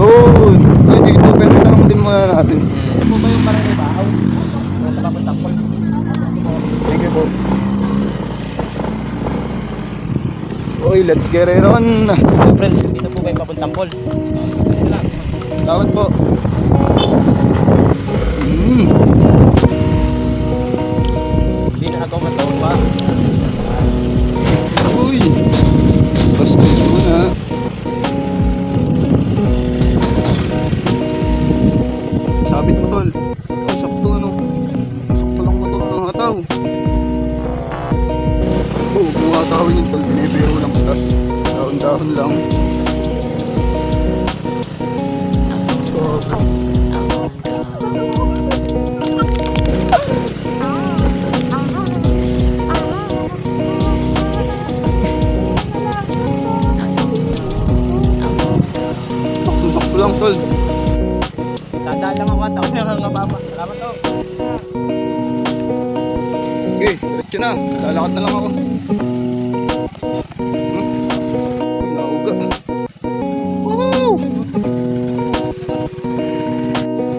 Yun! Ay, dito, pwede tanong din muna natin. Po ba yung barangay Bahaw? Sa papuntang Falls? Thank you po. Uy, let's get it on! Siyempre, dito po ba yung papuntang Falls? Salamat po. Hindi na ako matawag pa. Uy! Basta muna. Sabit mo, tol. Oh, sakto, ano? Sakto lang mo to ng hataw. Oh, kung hatawin yung tol, binibiro lang. Tapos, dahon-dahon lang. Sobra. Sakto lang, tol. Tandaan lang ako at ako na nga baba. Salamat to. Okay, diretso na. Lalakad na lang ako. Nauga. Woo!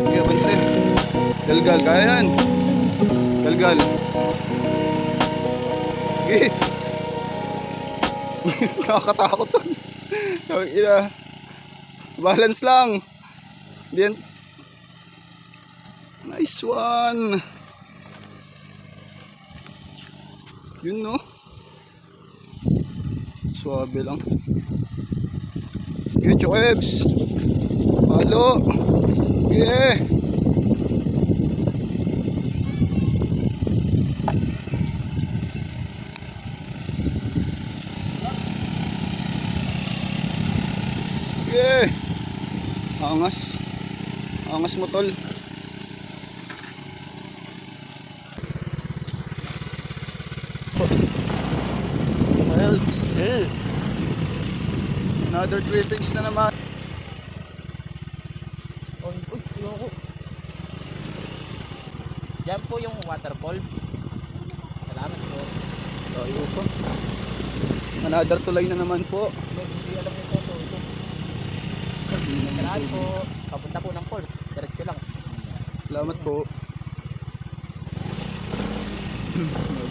Okay, bante. Galgal, kaya yan. Galgal. Okay. Nakakatakot to. Balance lang. Then, nice one. Yun, no? Suabe lang. Okay, Chokebs. Halo. Yeah. Yeah. Angas. Angas mo, tol. Helps. Another trippings na naman. Uy, ayoko. Diyan po yung waterfalls. Salamat po. Tayo pa. Another tulay na naman po. Hindi alam nito ito. Salamat po. Papunta po ng falls. Diretso lang. Salamat po.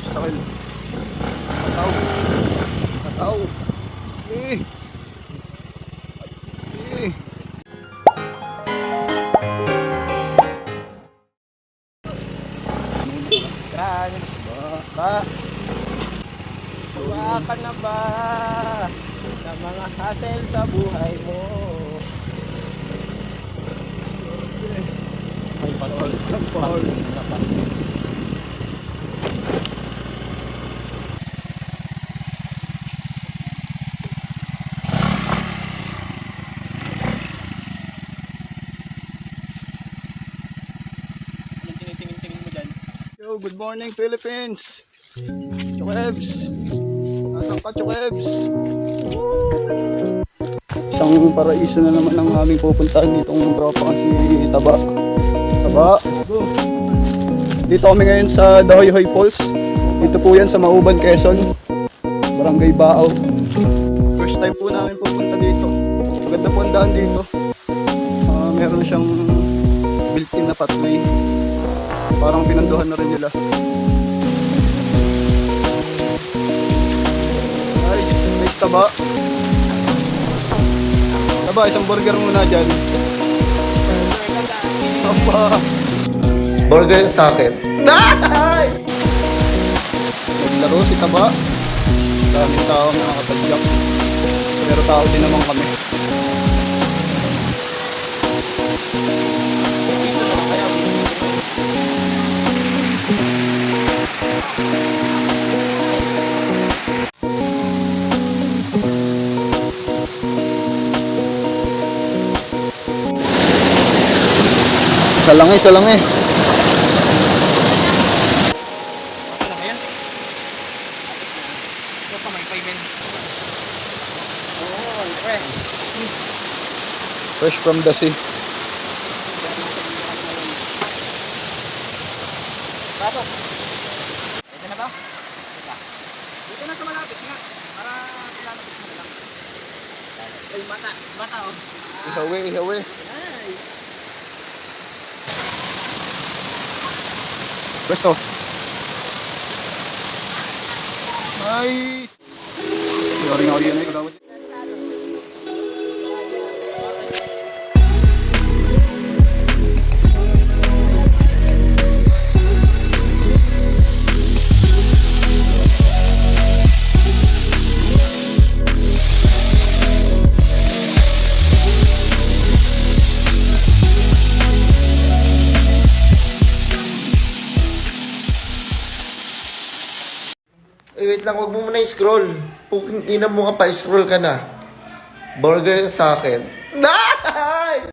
Gusto kayo. Kataw. Kataw. Eh. Eh. Gran. Ba. Tuwa ka na ba sa mga hassle sa buhay mo? May palol. Paul. Anong tinitingin-tingin mo dyan? Yo, good morning Philippines. Chokebs. Nasaan ka, Chokebs? Isang paraiso na naman ang aming pupuntahan ditong tropa si Taba. Taba. Dito kami ngayon sa Dahoyhoy Falls. Dito po yan sa Mauban, Quezon. Barangay Baaw. First time po namin pupunta dito. Maganda po ang daan dito. Meron siyang built-in na pathway. Parang pinanduhan na rin nila. Nice. Nice, Taba. Taba, isang burger muna dyan. Taba. Burger sa akin. Naglaro si Taba. Daming tao nakakatadyak. Pero tao din naman kami. Salangi, salangi. Ano ba yan? Ito pa may payment. Oh, fresh. Fresh from the sea. Pasok. Pwede na ba? Teka. Dito na sa malapit nga. Para malapit na lang. Ay, bata. Bata, oh. Ihawi, ihawi. Pwesto. Nice! Sorry nga yan ay kagawad. Wait lang, wag mo muna i-scroll. Puking ina mo ka pa, scroll ka na. Burger sa akin. Nice!